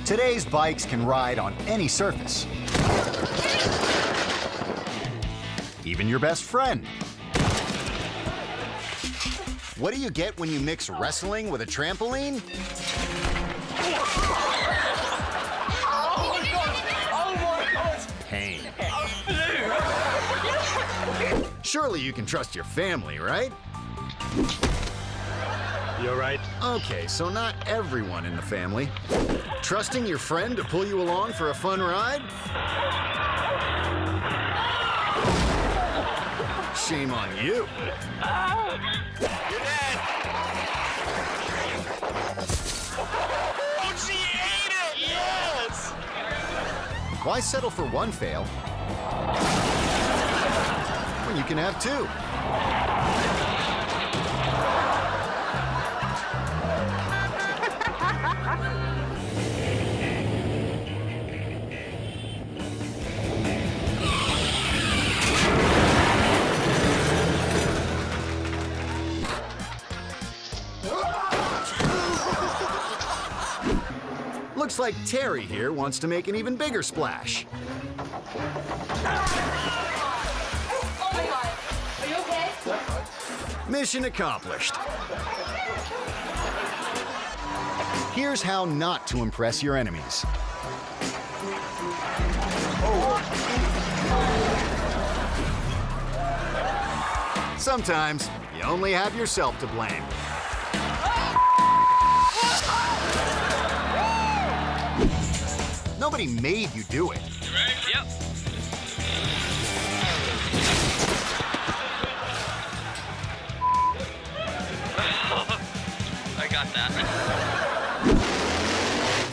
Today's bikes can ride on any surface. Even your best friend. What do you get when you mix wrestling with a trampoline? Pain. Surely you can trust your family, right? You're right. Okay, so not everyone in the family. Trusting your friend to pull you along for a fun ride? Shame on you. You're dead. Oh, she ate it! Yes! Why settle for one fail when you can have two? Looks like Terry here wants to make an even bigger splash. Oh my god. Are you okay? Mission accomplished. Here's how not to impress your enemies. Sometimes you only have yourself to blame. Nobody made you do it. You ready? Yep. I got that.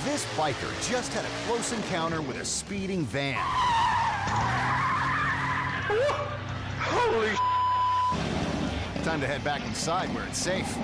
This biker just had a close encounter with a speeding van. Holy Time to head back inside where it's safe.